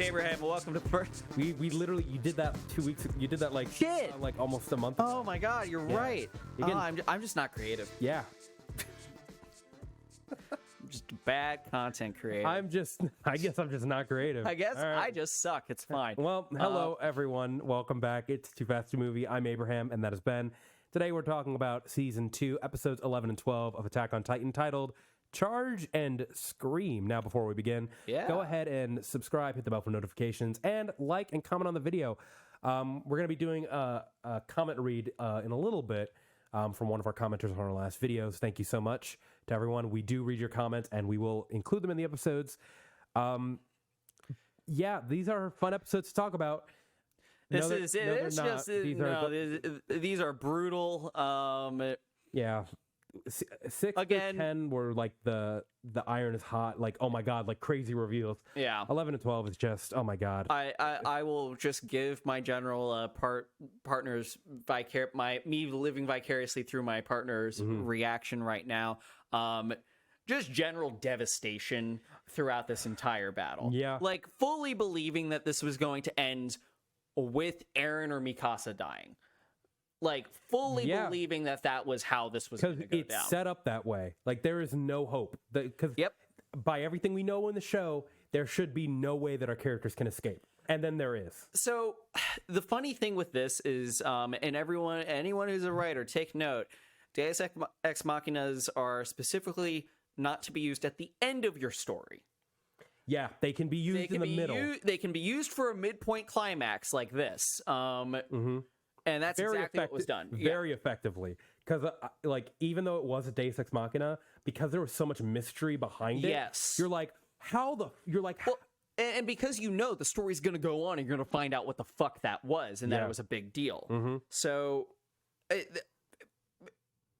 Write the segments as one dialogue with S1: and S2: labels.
S1: Abraham, and welcome to the first.
S2: We literally, you did that 2 weeks. You did that like
S1: Shit.
S2: Like almost a month ago.
S1: Oh my God, you're right. I'm just not creative.
S2: Yeah.
S1: I'm just a bad content creator.
S2: I guess I'm just not creative.
S1: I guess
S2: All right.
S1: I just suck. It's fine.
S2: Well, hello everyone. Welcome back. It's 2FAST2MOVIE. I'm Abraham, and that is Ben. Today we're talking about Season 2, Episodes 11 and 12 of Attack on Titan, titled Charge and Scream. Now, before we begin, go ahead and subscribe, hit the bell for notifications, and like and comment on the video. We're going to be doing a comment read in a little bit from one of our commenters on our last videos. Thank you so much to everyone. We do read your comments, and we will include them in the episodes. Yeah, these are fun episodes to talk about.
S1: These are brutal.
S2: Yeah. 6
S1: Again,
S2: to 10 were like the iron is hot, like, oh my God, like crazy reveals.
S1: Yeah.
S2: 11 and 12 is just, oh my God.
S1: I will just give my general partners me living vicariously through my partner's reaction right now. Just general devastation throughout this entire battle.
S2: Yeah.
S1: Like fully believing that this was going to end with Eren or Mikasa dying. Like, fully believing that was how this was going to go down.
S2: Because it's set up that way. Like, there is no hope. Because by everything we know in the show, there should be no way that our characters can escape. And then there is.
S1: So, the funny thing with this is, and anyone who's a writer, take note, Deus Ex Machinas are specifically not to be used at the end of your story.
S2: Yeah, they can be used in the middle.
S1: They can be used for a midpoint climax like this. And that's exactly what was done.
S2: Very effectively. Because, even though it was a Deus Ex Machina, because there was so much mystery behind it, you're like,
S1: and because you know the story's going to go on and you're going to find out what the fuck that was and that it was a big deal. So,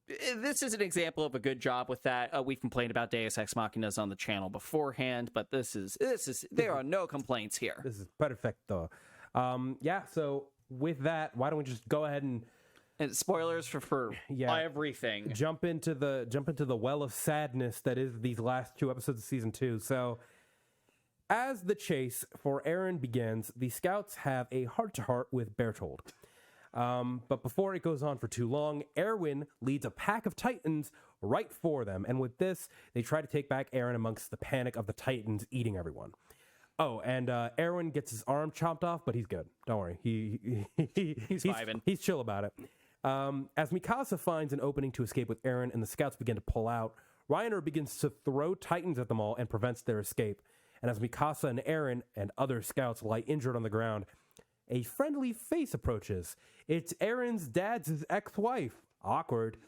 S1: this is an example of a good job with that. We've complained about Deus Ex Machinas on the channel beforehand, but there are no complaints here.
S2: This is perfecto. So with that, why don't we just go ahead and
S1: spoilers for everything.
S2: Jump into the well of sadness that is these last 2 episodes of season 2. So as the chase for Eren begins, the scouts have a heart-to-heart with Berthold. But before it goes on for too long, Erwin leads a pack of Titans right for them. And with this, they try to take back Eren amongst the panic of the Titans eating everyone. Oh, and Erwin gets his arm chopped off, but he's good. Don't worry. He's vibing. He's chill about it. As Mikasa finds an opening to escape with Eren and the scouts begin to pull out, Reiner begins to throw Titans at them all and prevents their escape. And as Mikasa and Eren and other scouts lie injured on the ground, a friendly face approaches. It's Eren's dad's ex-wife. Awkward.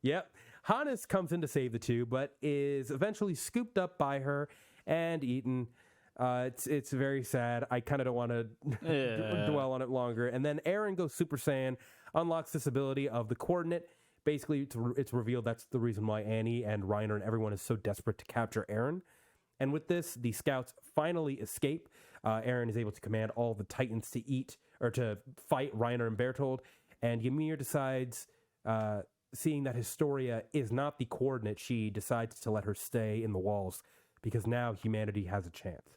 S2: Yep. Hannes comes in to save the two, but is eventually scooped up by her and eaten. It's very sad. I kind of don't want to dwell on it longer. And then Eren goes Super Saiyan, unlocks this ability of the coordinate. Basically, it's revealed that's the reason why Annie and Reiner and everyone is so desperate to capture Eren. And with this, the scouts finally escape. Eren is able to command all the Titans to fight Reiner and Berthold. And Ymir decides, seeing that Historia is not the coordinate, she decides to let her stay in the walls because now humanity has a chance.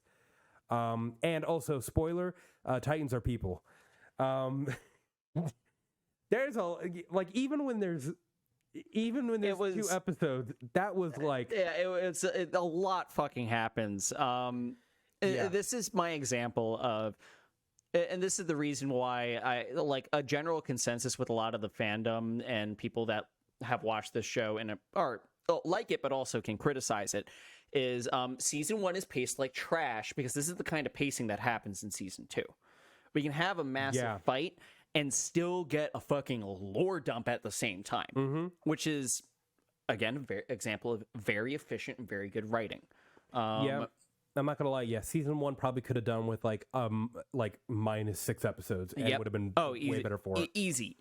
S2: And also, spoiler, Titans are people. There's even when there's 2 episodes, that was like...
S1: a lot fucking happens. This is my example of, and this is the reason why I like a general consensus with a lot of the fandom and people that have watched this show and are like it, but also can criticize it, is season 1 is paced like trash because this is the kind of pacing that happens in season 2. We can have a massive fight and still get a fucking lore dump at the same time, which is, again, an example of very efficient and very good writing.
S2: I'm not gonna lie. Yeah, season 1 probably could have done with like minus 6 episodes, and it would have been way better for it.
S1: Easy.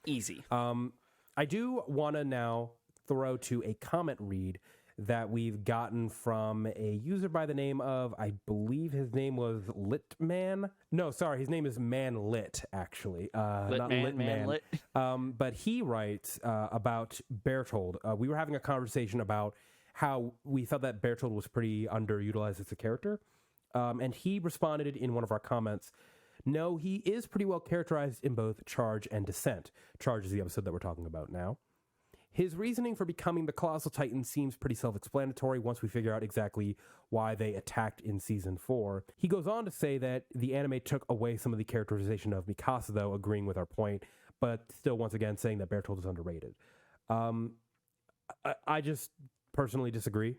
S2: I do want to now throw to a comment read that we've gotten from a user by the name of, I believe his name was Litman. No, sorry, his name is Manlit, actually. Not Litman. But he writes about Berthold. We were having a conversation about how we felt that Berthold was pretty underutilized as a character. And he responded in one of our comments, no, he is pretty well characterized in both Charge and Descent. Charge is the episode that we're talking about now. His reasoning for becoming the Colossal Titan seems pretty self-explanatory once we figure out exactly why they attacked in Season 4. He goes on to say that the anime took away some of the characterization of Mikasa, though, agreeing with our point, but still, once again, saying that Berthold is underrated. I just personally disagree.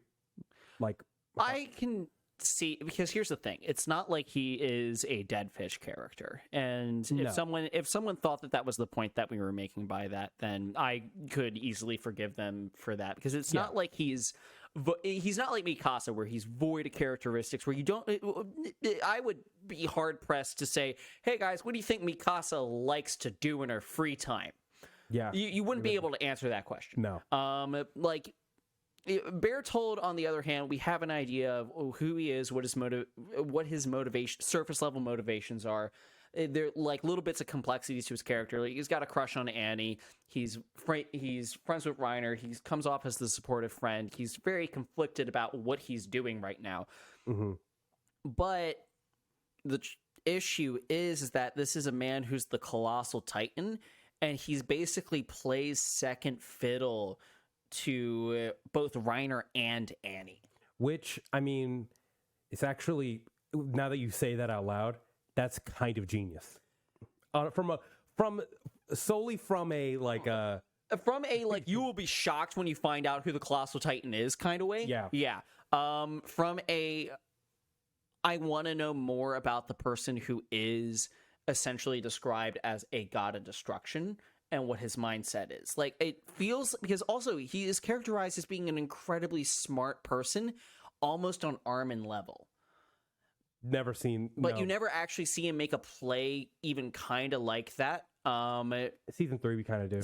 S2: Like,
S1: I can see, because here's the thing, it's not like he is a dead fish character, and if someone thought that was the point that we were making by that, then I could easily forgive them for that, because it's not like he's not like Mikasa where he's void of characteristics, where you don't, I would be hard pressed to say, hey guys, what do you think Mikasa likes to do in her free time? You wouldn't be able to answer that question.
S2: No.
S1: Like Berthold, on the other hand, we have an idea of who he is, what his motivation, surface level motivations are. They're like little bits of complexities to his character. Like, he's got a crush on Annie. He's friends with Reiner. He comes off as the supportive friend. He's very conflicted about what he's doing right now.
S2: Mm-hmm.
S1: But the issue is that this is a man who's the Colossal Titan, and he's basically plays second fiddle to both Reiner and Annie. Which,
S2: I mean, it's actually, now that you say that out loud, that's kind of genius. Solely from a you will be shocked when you find out who the Colossal Titan is kind of way.
S1: Yeah. From a I want to know more about the person who is essentially described as a god of destruction and what his mindset is. Like, it feels, because also he is characterized as being an incredibly smart person, almost on Armin level.
S2: Never seen,
S1: but you never actually see him make a play even kind of like that.
S2: Season 3 we kind of do.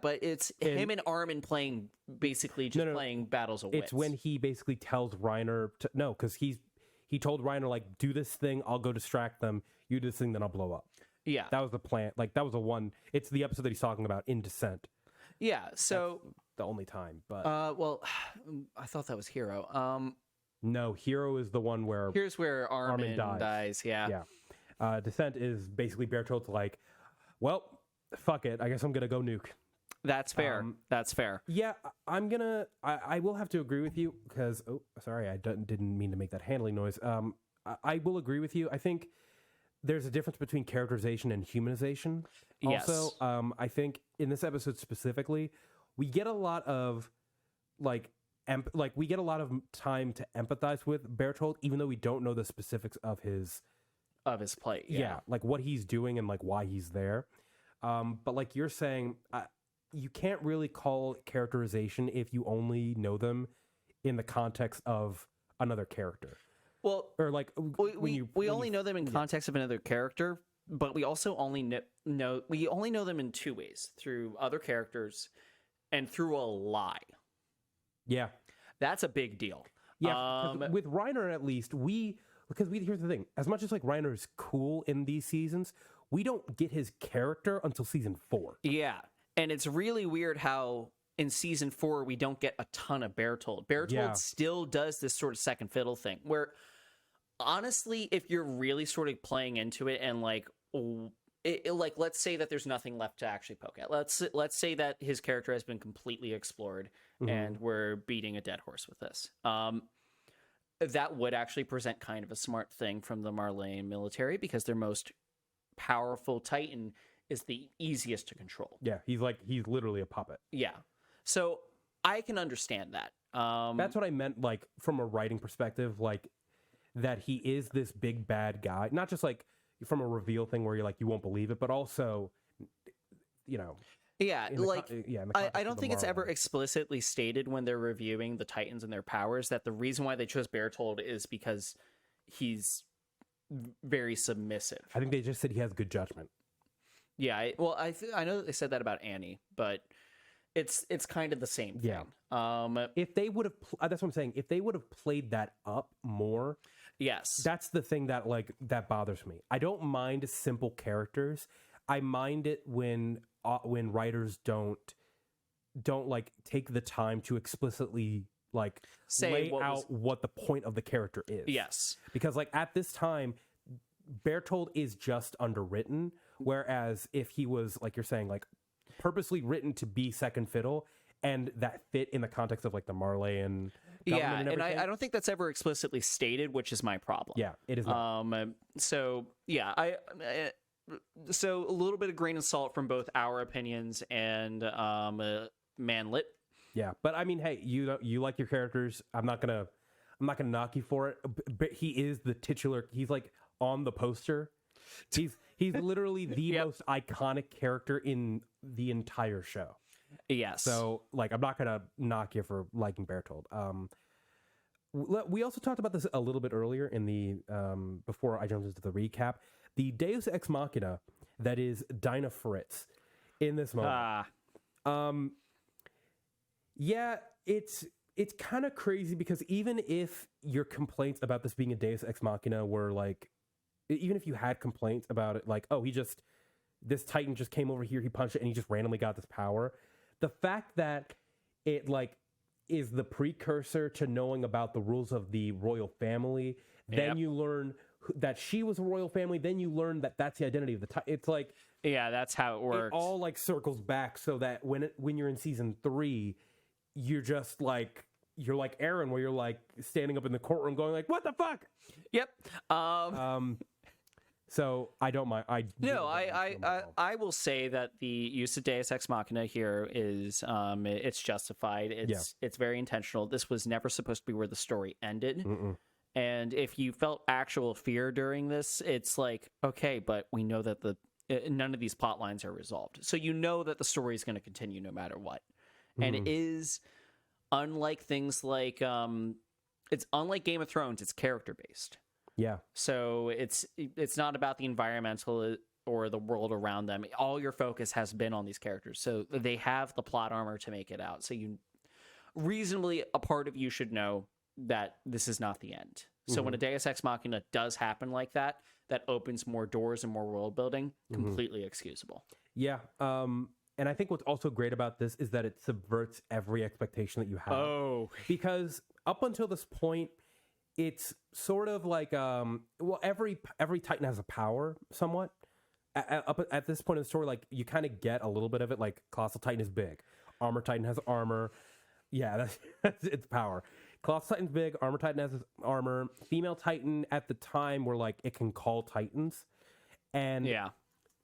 S1: But it's him and Armin playing, basically just playing battles of wits.
S2: It's when he basically tells Reiner to, because he told Reiner, like, do this thing, I'll go distract them, you do this thing, then I'll blow up.
S1: Yeah.
S2: That was the plan. Like, that was it's the episode that he's talking about in Descent.
S1: Yeah, so
S2: that's the only time, but
S1: well, I thought that was Hero.
S2: No, Hero is the one where
S1: here's where Armin dies. Yeah.
S2: Descent is basically Bertold's like, well, fuck it, I guess I'm gonna go nuke.
S1: That's fair. That's fair.
S2: Yeah, I will have to agree with you, because sorry, I didn't mean to make that handling noise. I will agree with you. I think there's a difference between characterization and humanization.
S1: Yes.
S2: Also, I think in this episode specifically, we get a lot of we get a lot of time to empathize with Berthold, even though we don't know the specifics of his
S1: play.
S2: Yeah, like what he's doing and like why he's there. But like you're saying, you can't really call it characterization if you only know them in the context of another character.
S1: Well,
S2: or like
S1: we only know them in context of another character, but we also only know them in two ways: through other characters and through a lie.
S2: Yeah,
S1: that's a big deal.
S2: Yeah, with Reiner at least here's the thing: as much as like Reiner is cool in these seasons, we don't get his character until season 4.
S1: Yeah, and it's really weird how in season 4 we don't get a ton of Berthold. Berthold still does this sort of second fiddle thing where, honestly, if you're really sort of playing into it and like let's say that there's nothing left to actually poke at. Let's say that his character has been completely explored, and we're beating a dead horse with this. That would actually present kind of a smart thing from the Marleyan military, because their most powerful Titan is the easiest to control.
S2: Yeah, he's literally a puppet.
S1: Yeah. So I can understand that.
S2: That's what I meant, like, from a writing perspective, like, that he is this big bad guy. Not just, like, from a reveal thing where you're like, you won't believe it, but also, you know...
S1: Yeah, I don't think it's ever explicitly stated when they're reviewing the Titans and their powers that the reason why they chose Berthold is because he's very submissive.
S2: I think they just said he has good judgment.
S1: Yeah, I know that they said that about Annie, but it's kind of the same thing.
S2: Yeah. If they would have, that's what I'm saying. If they would have played that up more,
S1: yes,
S2: that's the thing that bothers me. I don't mind simple characters. I mind it when writers don't like take the time to explicitly like lay out what the point of the character is.
S1: Yes.
S2: Because like at this time, Berthold is just underwritten, whereas if he was, like you're saying, like purposely written to be second fiddle, and that fit in the context of like the Marleyan government and
S1: I don't think that's ever explicitly stated, which is my problem.
S2: Yeah, it is not.
S1: So so a little bit of grain of salt from both our opinions and Manlit.
S2: Yeah, but I mean, hey, you like your characters. I'm not gonna knock you for it. But he is the titular. He's like on the poster. He's literally the most iconic character in the entire show.
S1: Yes.
S2: So like, I'm not gonna knock you for liking Berthold. We also talked about this a little bit earlier in the before I jumped into the recap. The Deus Ex Machina that is Dina Fritz in this moment. Yeah, it's kind of crazy because even if your complaints about this being a Deus Ex Machina were like, even if you had complaints about it, like, oh, this Titan just came over here, he punched it, and he just randomly got this power. The fact that it like is the precursor to knowing about the rules of the royal family, then you learn that she was a royal family, then you learn that that's the identity of the Titan. It's like,
S1: yeah, that's how it works.
S2: It all like circles back so that when you're in season 3, you're just like, you're like Aaron, where you're like standing up in the courtroom going like, what the fuck? Yep. So I don't mind.
S1: I will say that the use of Deus Ex Machina here is it's justified. It's very intentional. This was never supposed to be where the story ended. And if you felt actual fear during this, it's like, okay, but we know that none of these plot lines are resolved. So you know that the story is going to continue no matter what. And it is unlike things like it's unlike Game of Thrones. It's character based.
S2: Yeah.
S1: So it's not about the environmental or the world around them. All your focus has been on these characters. So they have the plot armor to make it out. So you reasonably, a part of you should know that this is not the end. So when a Deus Ex Machina does happen like that, that opens more doors and more world building, completely excusable.
S2: Yeah. And I think what's also great about this is that it subverts every expectation that you have. Oh. Because up until this point, it's sort of like, every Titan has a power somewhat. At this point in the story, like, you kind of get a little bit of it, like, Colossal Titan is big. Armor Titan has armor. Yeah, that's its power. Colossal Titan's big. Armor Titan has armor. Female Titan at the time were like, it can call Titans. And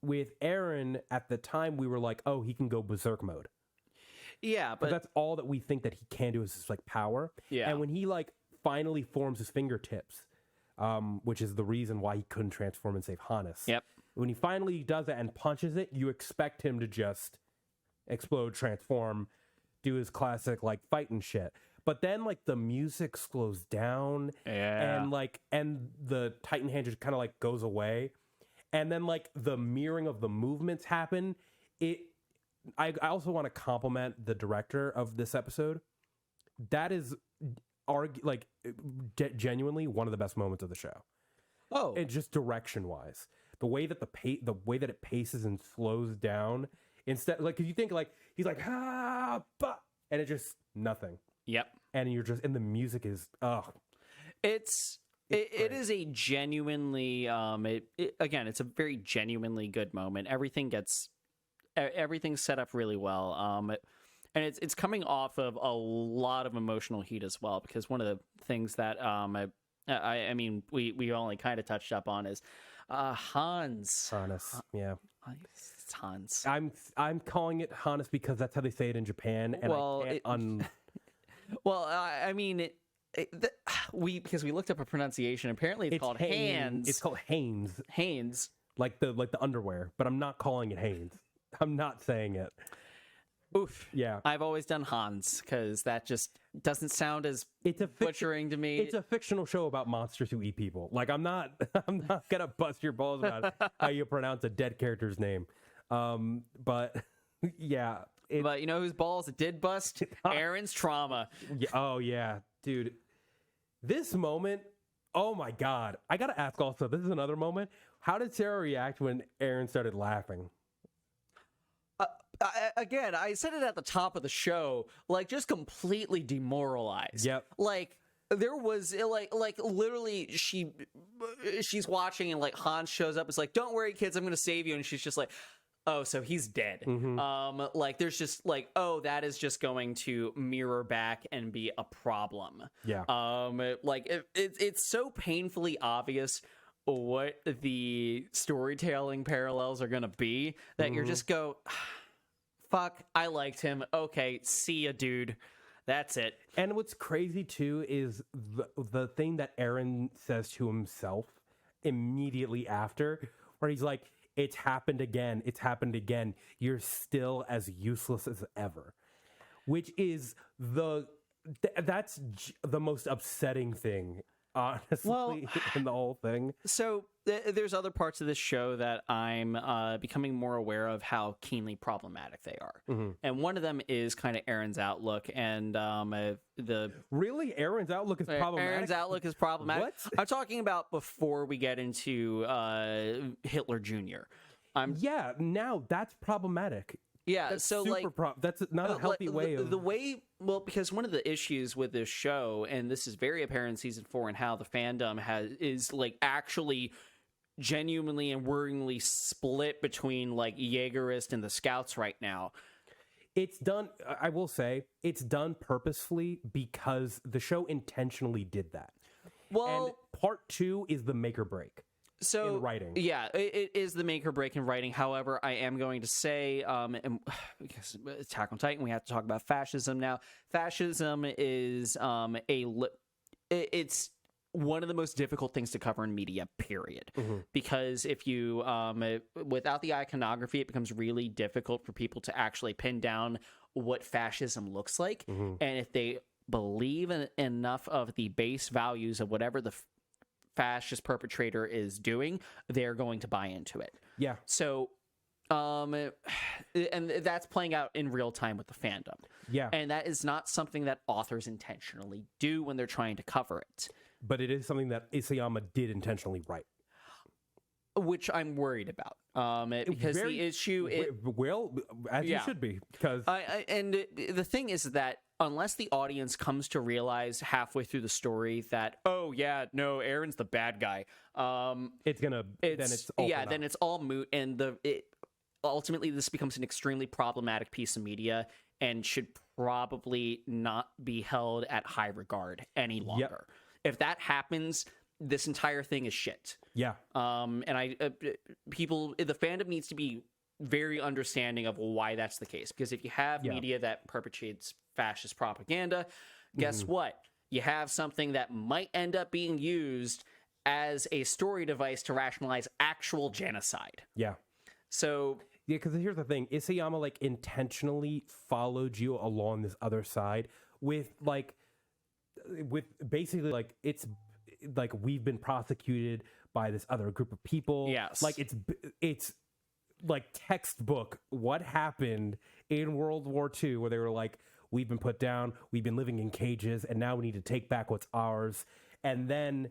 S2: with Eren at the time, we were like, oh, he can go berserk mode. Yeah, but that's all that we think that he can do is his like power. Yeah. And when he like finally forms his fingertips, which is the reason why he couldn't transform and save Hannes. Yep. When he finally does it and punches it, you expect him to just explode, transform, do his classic like fighting shit. But then like the music slows down, and the Titan hand just kind of like goes away, and then like the mirroring of the movements happen. I also want to compliment the director of this episode. That is genuinely one of the best moments of the show. Oh, and just direction wise, the way that it paces and slows down. Instead, like, if you think like he's like and it just nothing. Yep. And you're just, and the music is
S1: it is a genuinely again, it's a very genuinely good moment. Everything's set up really well. And it's coming off of a lot of emotional heat as well, because one of the things that I mean we only kind of touched up on is Hannes.
S2: Yeah.
S1: It's Hans.
S2: I'm calling it Hannes because that's how they say it in Japan, and I can't
S1: well, I mean, because we looked up a pronunciation. Apparently, it's called Hans.
S2: It's called Hanes.
S1: Hanes,
S2: like the underwear, but I'm not calling it Hanes. I'm not saying it.
S1: Oof. Yeah. I've always done Hans because that just doesn't sound as butchering to me.
S2: It's a fictional show about monsters who eat people. Like, I'm not gonna bust your balls about how you pronounce a dead character's name. But yeah.
S1: But you know whose balls it did bust? Aaron's trauma.
S2: Yeah, oh yeah, dude. This moment, oh my god. I gotta ask also, this is another moment. How did Sarah react when Aaron started laughing?
S1: again, I said it at the top of the show, like, just completely demoralized.
S2: Yep.
S1: Like, there was, like literally, she's watching, and, like, Hans shows up. It's like, don't worry, kids, I'm going to save you. And she's just like, oh, so he's dead. Like, there's just, like, oh, that is just going to mirror back and be a problem.
S2: Yeah.
S1: Like, it's so painfully obvious what the storytelling parallels are gonna be that you're just go, fuck, I liked him, okay, see ya, dude, that's it.
S2: And what's crazy too is the thing that Eren says to himself immediately after, where he's like, it's happened again, you're still as useless as ever, which is that's the most upsetting thing, honestly, in the whole thing.
S1: So there's other parts of this show that I'm becoming more aware of how keenly problematic they are. And one of them is kind of Eren's outlook, and
S2: Really? Eren's outlook is problematic?
S1: Eren's outlook is problematic.
S2: What?
S1: I'm talking about before we get into Hitler Jr.
S2: Now that's problematic.
S1: Yeah,
S2: That's
S1: so
S2: super that's not a healthy way of...
S1: The way, well, because one of the issues with this show, and this is very apparent in season 4, and how the fandom is like actually genuinely and worryingly split between like Jaegerist and the Scouts right now.
S2: It's done, I will say, it's done purposefully because the show intentionally did that.
S1: Well,
S2: and part 2 is the make or break.
S1: So
S2: in writing.
S1: Yeah, it is the make or break in writing. However, I am going to say, because Attack on Titan, we have to talk about fascism now. Fascism is it's one of the most difficult things to cover in media, period. Because if you, without the iconography, it becomes really difficult for people to actually pin down what fascism looks like. And if they believe in enough of the base values of whatever the fascist perpetrator is doing, they're going to buy into it.
S2: Yeah.
S1: So, and that's playing out in real time with the fandom.
S2: Yeah.
S1: And that is not something that authors intentionally do when they're trying to cover it.
S2: But it is something that Isayama did intentionally write.
S1: Which I'm worried about. Because the issue...
S2: Well, as you should be. Because
S1: and the thing is that unless the audience comes to realize halfway through the story that, oh, yeah, no, Eren's the bad guy. Then it's all moot. And ultimately, this becomes an extremely problematic piece of media and should probably not be held at high regard any longer. If that happens, this entire thing is shit. Yeah. And the fandom needs to be very understanding of why that's the case. Because if you have media that perpetuates fascist propaganda, guess what? You have something that might end up being used as a story device to rationalize actual genocide. Yeah. So...
S2: Yeah, because here's the thing. Isayama, like, intentionally followed you along this other side with basically, like, it's... like, we've been prosecuted by this other group of people.
S1: Yes.
S2: Like, it's like textbook what happened in World War II, where they were like, we've been put down, we've been living in cages, and now we need to take back what's ours. And then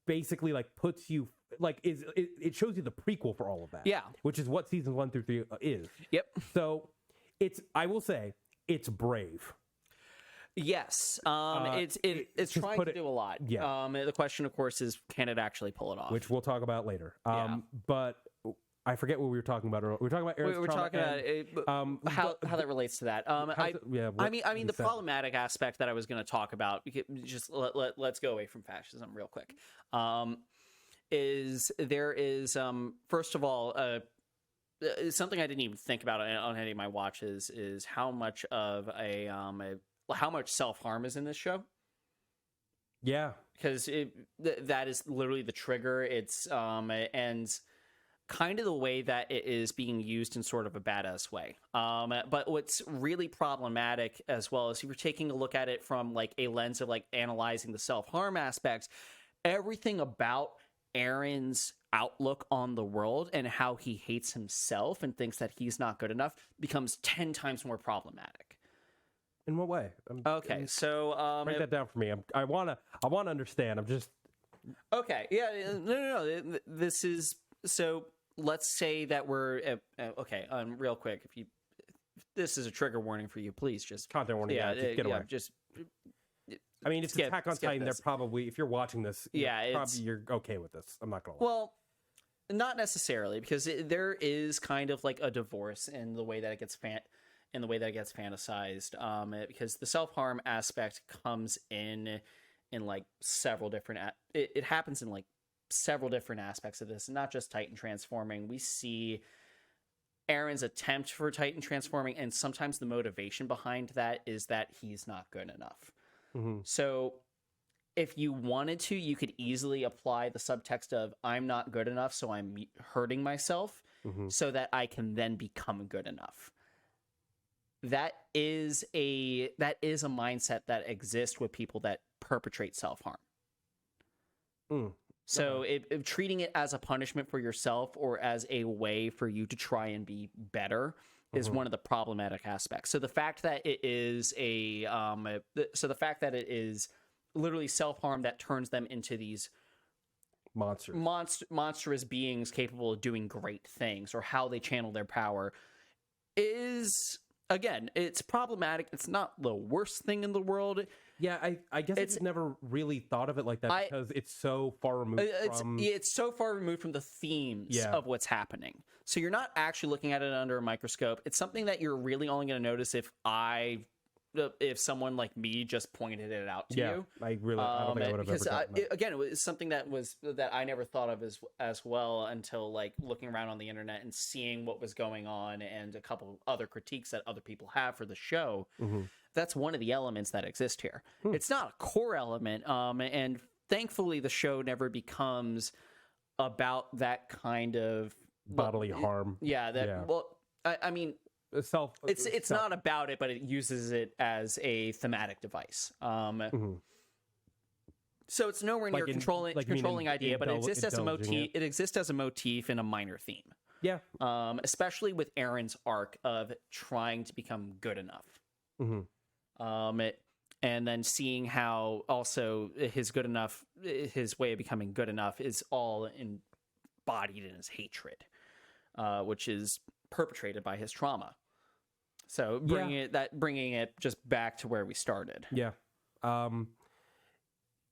S2: basically, like, puts you, like, it shows you the prequel for all of that. Yeah. Which is what seasons 1 through 3 is. Yep. So I will say, it's brave.
S1: Yes, it's trying to do a lot. Yeah. The question, of course, is can it actually pull it off?
S2: Which we'll talk about later. But I forget what we were talking about earlier. We were talking about Eren's
S1: how that relates to that. I mean, the problematic aspect that I was going to talk about. Just let's go away from fascism real quick. There is first of all something I didn't even think about on any of my watches is how much of how much self-harm is in this show. Yeah. Because that is literally the trigger. It's, and kind of the way that it is being used in sort of a badass way. But what's really problematic as well is if you're taking a look at it from like a lens of like analyzing the self-harm aspects, everything about Eren's outlook on the world and how he hates himself and thinks that he's not good enough becomes 10 times more problematic.
S2: In what way?
S1: Okay, so
S2: break that down for me. I wanna understand. I'm just
S1: okay. Yeah, no. This is so let's say that we're okay. Real quick, if this is a trigger warning for you, please just
S2: content warning. Yeah, just get away.
S1: Just.
S2: I mean, it's Attack on Titan. They're probably, if you're watching this, you're okay with this. I'm not gonna lie.
S1: Well, not necessarily, because there is kind of like a divorce in the way that it gets fantasized. Because the self-harm aspect comes in like several different. It happens in like several different aspects of this, not just Titan transforming. We see Aaron's attempt for Titan transforming, and sometimes the motivation behind that is that he's not good enough. Mm-hmm. So if you wanted to, you could easily apply the subtext of I'm not good enough, so I'm hurting myself so that I can then become good enough. That is a mindset that exists with people that perpetrate self-harm. So treating it as a punishment for yourself or as a way for you to try and be better is one of the problematic aspects. So the fact that it is literally self-harm that turns them into these monstrous beings capable of doing great things, or how they channel their power, is, again, it's problematic. It's not the worst thing in the world.
S2: Yeah, I guess it's never really thought of it like that because it's so far removed
S1: it's so far removed from the themes of what's happening. So you're not actually looking at it under a microscope. It's something that you're really only going to notice if someone like me just pointed it out to you. I don't think I would have ever done that. Again, it was something that I never thought of as well until like looking around on the internet and seeing what was going on and a couple other critiques that other people have for the show. That's one of the elements that exist here. It's not a core element, and thankfully the show never becomes about that kind of
S2: bodily harm.
S1: Well, I mean, it's not about it, but it uses it as a thematic device. So it's nowhere near controlling idea, but it exists as a motif. It exists as a motif in a minor theme.
S2: Yeah.
S1: Especially with Aaron's arc of trying to become good enough. And then seeing how also his way of becoming good enough is all embodied in his hatred, which is perpetrated by his trauma. So bringing it just back to where we started.
S2: Yeah.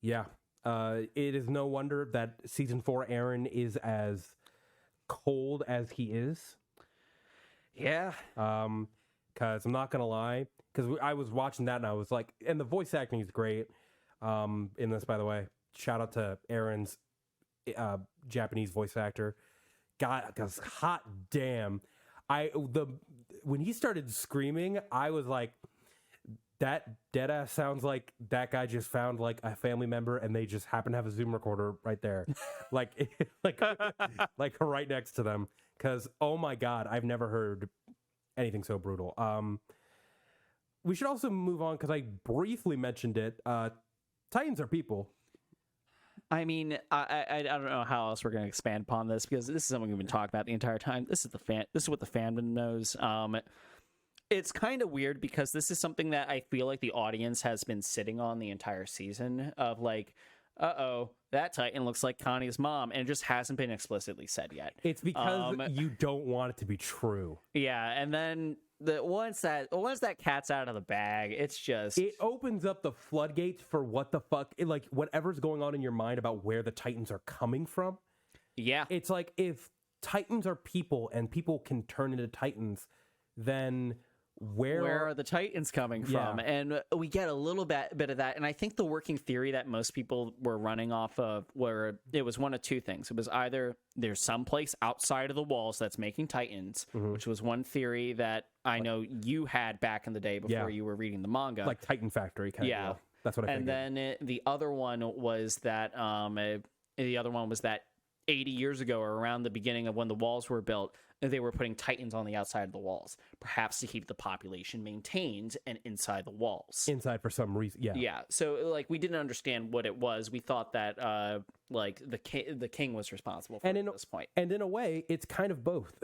S2: It is no wonder that season 4 Aaron is as cold as he is.
S1: Yeah.
S2: Because I'm not gonna lie, because I was watching that and I was like, and the voice acting is great in this, by the way. Shout out to Aaron's Japanese voice actor. God, because hot damn, when he started screaming, I was like, that deadass sounds like that guy just found like a family member and they just happen to have a Zoom recorder right there, like right next to them. Because oh my God, I've never heard anything so brutal. We should also move on because I briefly mentioned it. Titans are people.
S1: I mean, I don't know how else we're going to expand upon this because this is something we've been talking about the entire time. This is what the fandom knows. It's kind of weird because this is something that I feel like the audience has been sitting on the entire season of like, that Titan looks like Connie's mom, and it just hasn't been explicitly said yet.
S2: It's because you don't want it to be true.
S1: Yeah, and then once that cat's out of the bag, it
S2: opens up the floodgates for what the fuck, like whatever's going on in your mind about where the Titans are coming from.
S1: Yeah,
S2: it's like if Titans are people and people can turn into Titans, then where
S1: are the Titans coming from? And we get a little bit of that. And I think the working theory that most people were running off of were it was one of two things. It was either there's some place outside of the walls that's making Titans, which was one theory that I know you had back in the day before you were reading the manga,
S2: like Titan Factory kind of deal. That's what I figured.
S1: And then the other one was that 80 years ago, or around the beginning of when the walls were built, they were putting Titans on the outside of the walls, perhaps to keep the population maintained and inside the walls.
S2: Inside for some reason, yeah.
S1: Yeah, so like we didn't understand what it was. We thought that like the king was responsible for it at this point.
S2: And in a way, it's kind of both.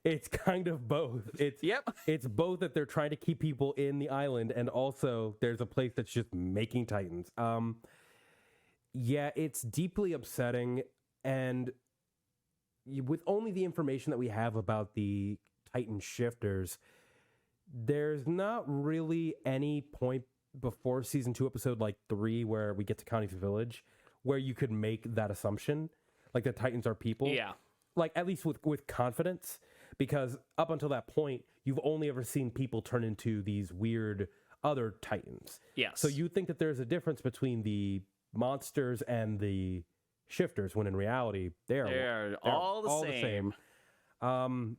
S2: It's kind of both. It's both that they're trying to keep people in the island, and also there's a place that's just making Titans. Yeah, it's deeply upsetting. And with only the information that we have about the Titan shifters, there's not really any point before season 2, episode like 3, where we get to Connie's village, where you could make that assumption, like the Titans are people.
S1: Yeah.
S2: Like, at least with confidence, because up until that point, you've only ever seen people turn into these weird other Titans.
S1: Yes.
S2: So you think that there's a difference between the monsters and the shifters, when in reality, they're
S1: all the same.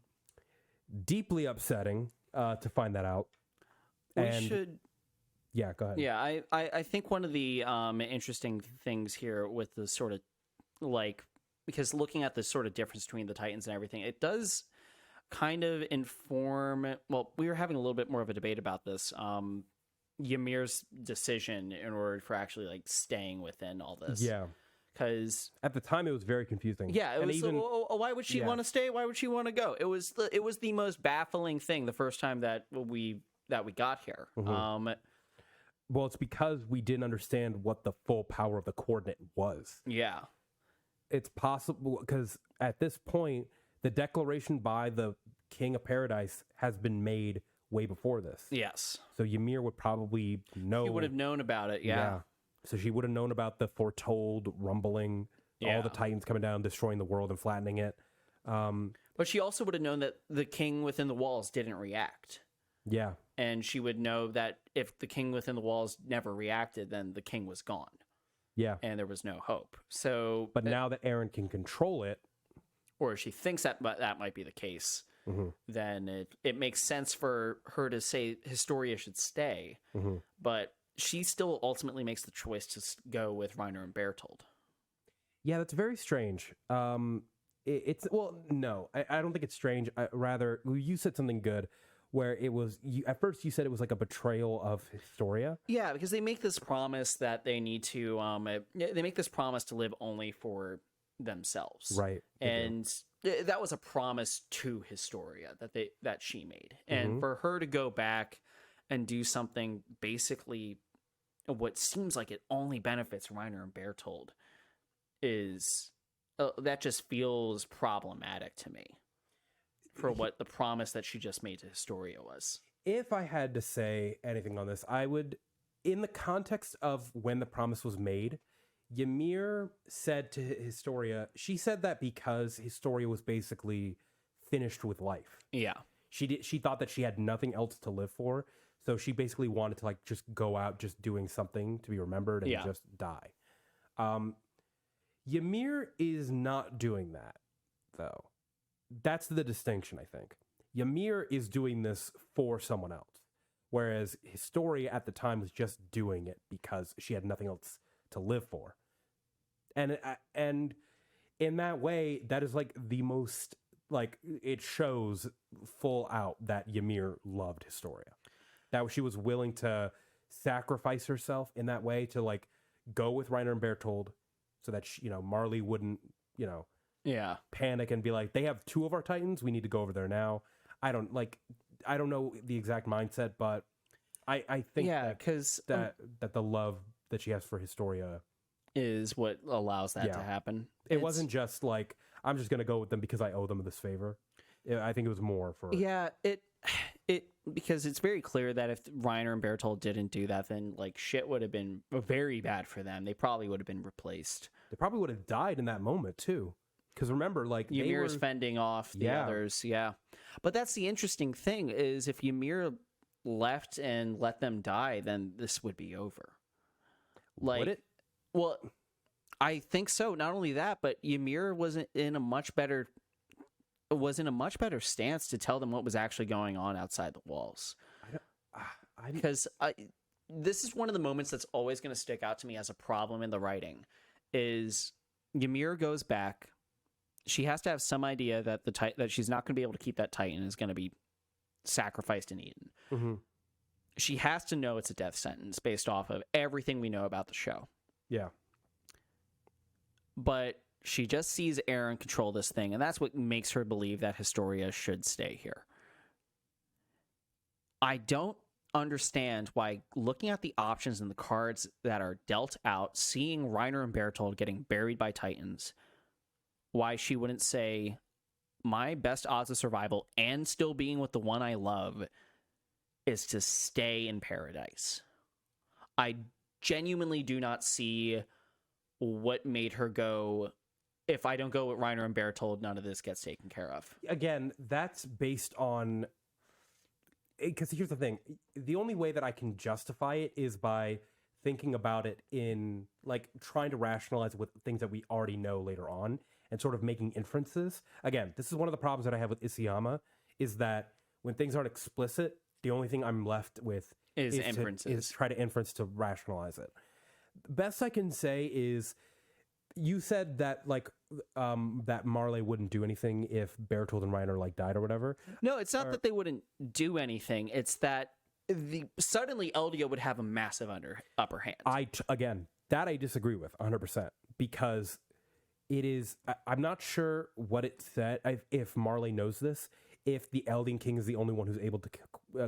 S2: Deeply upsetting to find that out. Yeah, go ahead.
S1: Yeah, I think one of the interesting things here with the sort of, like, because looking at the sort of difference between the Titans and everything, it does kind of inform, well, we were having a little bit more of a debate about this, Ymir's decision in order for actually, like, staying within all this.
S2: Yeah.
S1: Because
S2: at the time, it was very confusing.
S1: Yeah, it was. Why would she want to stay? Why would she want to go? It was the most baffling thing the first time that we got here.
S2: Mm-hmm. Well, it's because we didn't understand what the full power of the coordinate was.
S1: Yeah.
S2: It's possible, because at this point, the declaration by the King of Paradise has been made way before this.
S1: Yes.
S2: So Ymir would probably know.
S1: He would have known about it, yeah.
S2: So she would have known about the foretold rumbling, all the Titans coming down, destroying the world and flattening it.
S1: But she also would have known that the King within the walls didn't react.
S2: Yeah.
S1: And she would know that if the King within the walls never reacted, then the King was gone.
S2: Yeah.
S1: And there was no hope. So,
S2: but now that Eren can control it,
S1: or she thinks that might be the case, then it makes sense for her to say Historia should stay. But she still ultimately makes the choice to go with Reiner and Berthold.
S2: Yeah, that's very strange. It's well, no, I don't think it's strange. Rather, you said something good, where it was, at first you said it was like a betrayal of Historia. Yeah,
S1: because they make this promise that they need to, they make this promise to live only for themselves.
S2: Right.
S1: And that was a promise to Historia that she made. And for her to go back and do something basically what seems like it only benefits Reiner and Berthold is, that just feels problematic to me. For what the promise that she just made to Historia was.
S2: If I had to say anything on this, I would, in the context of when the promise was made, Ymir said to Historia, she said that because Historia was basically finished with life. Yeah. She thought that she had nothing else to live for, so she basically wanted to, like, just go out just doing something to be remembered and just die. Ymir is not doing that, though. That's the distinction, I think. Ymir is doing this for someone else, whereas Historia at the time was just doing it because she had nothing else to live for. And in that way, that is like the most, like, it shows full out that Ymir loved Historia. That she was willing to sacrifice herself in that way to, like, go with Reiner and Berthold so that she, Marley wouldn't, panic and be like, they have 2 of our Titans, we need to go over there now. I don't know the exact mindset, but I think that the love that she has for Historia
S1: is what allows that to happen.
S2: It wasn't just like, I'm just going to go with them because I owe them this favor. I think it was more for...
S1: Yeah, it because it's very clear that if Reiner and Berthold didn't do that, then, like, shit would have been very bad for them. They probably would have been replaced.
S2: They probably would have died in that moment, too. Because remember, like,
S1: Ymir is fending off the others, But that's the interesting thing, is if Ymir left and let them die, then this would be over. Like, would it? Well, I think so. Not only that, but Ymir was in a much better stance to tell them what was actually going on outside the walls. Because this is one of the moments that's always going to stick out to me as a problem in the writing, is Ymir goes back. She has to have some idea that that she's not going to be able to keep that Titan, is going to be sacrificed and eaten. Mm-hmm. She has to know it's a death sentence based off of everything we know about the show. Yeah. But she just sees Eren control this thing, and that's what makes her believe that Historia should stay here. I don't understand why, looking at the options and the cards that are dealt out, seeing Reiner and Berthold getting buried by Titans, why she wouldn't say, my best odds of survival and still being with the one I love is to stay in paradise. I genuinely do not see what made her go, if I don't go with Reiner and Berthold, none of this gets taken care of.
S2: Again, that's based on... Because here's the thing. The only way that I can justify it is by thinking about it in, like, trying to rationalize with things that we already know later on and sort of making inferences. Again, this is one of the problems that I have with Isayama, is that when things aren't explicit, the only thing I'm left with
S1: is inferences.
S2: Is try to inference to rationalize it. Best I can say is, you said that, like, that Marley wouldn't do anything if Berthold and Reiner, like, died or whatever.
S1: No, it's not that they wouldn't do anything. It's that suddenly Eldia would have a massive upper hand.
S2: Again, that I disagree with 100%, because it is... I'm not sure what it said, if Marley knows this, if the Eldian King is the only one who's able to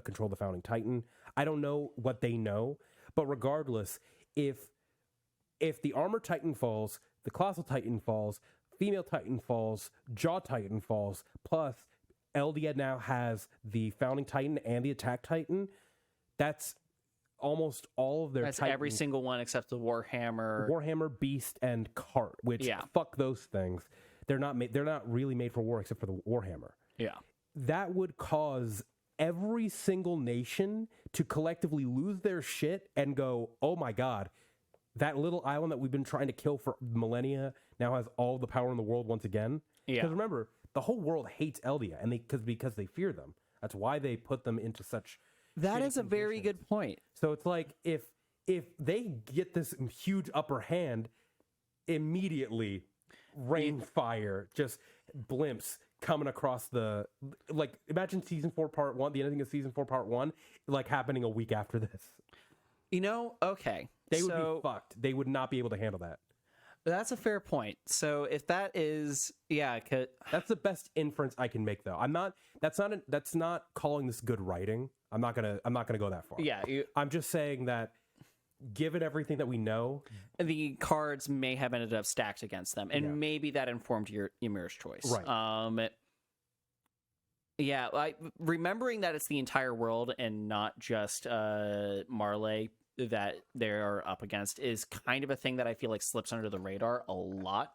S2: control the Founding Titan. I don't know what they know, but regardless, if the Armored Titan falls, the Colossal Titan falls, Female Titan falls, Jaw Titan falls, plus Eldia now has the Founding Titan and the Attack Titan, that's almost all of their
S1: That's
S2: Titans.
S1: Every single one except the
S2: Warhammer, Beast, and Cart, which, fuck those things. They're not really made for war except for the Warhammer.
S1: Yeah.
S2: That would cause every single nation to collectively lose their shit and go, oh my god, that little island that we've been trying to kill for millennia now has all the power in the world once again.
S1: Yeah.
S2: Because remember, the whole world hates Eldia, and because they fear them. That's why they put them into such...
S1: That is a very good point.
S2: So it's like, if they get this huge upper hand, immediately rain fire, just blimps coming across the... Like, imagine season 4 part 1, the ending of season 4 part 1, like, happening a week after this.
S1: You know, okay.
S2: They would be fucked. They would not be able to handle that.
S1: That's a fair point. So if that is,
S2: that's the best inference I can make, though. That's not calling this good writing. I'm not gonna go that far.
S1: Yeah,
S2: I'm just saying that, given everything that we know,
S1: the cards may have ended up stacked against them, and maybe that informed Ymir's choice.
S2: Right.
S1: Remembering that it's the entire world and not just Marley that they're up against is kind of a thing that I feel like slips under the radar a lot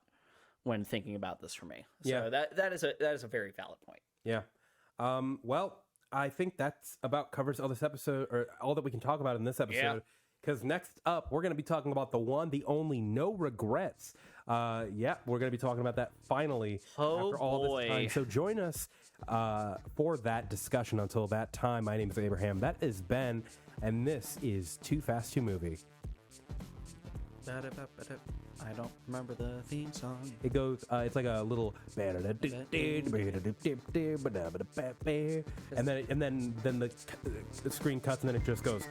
S1: when thinking about this for me. So that is a very valid point.
S2: Yeah. Well, I think that's about covers all this episode, or all that we can talk about in this episode. Because next up, we're going to be talking about the one, the only, No Regrets. We're going to be talking about that finally after all this time. So join us for that discussion. Until that time, my name is Abraham. That is Ben. And this is 2FAST2MOVIE.
S1: I don't remember the theme song.
S2: It goes, it's like a little... And then the screen cuts, and then it just goes...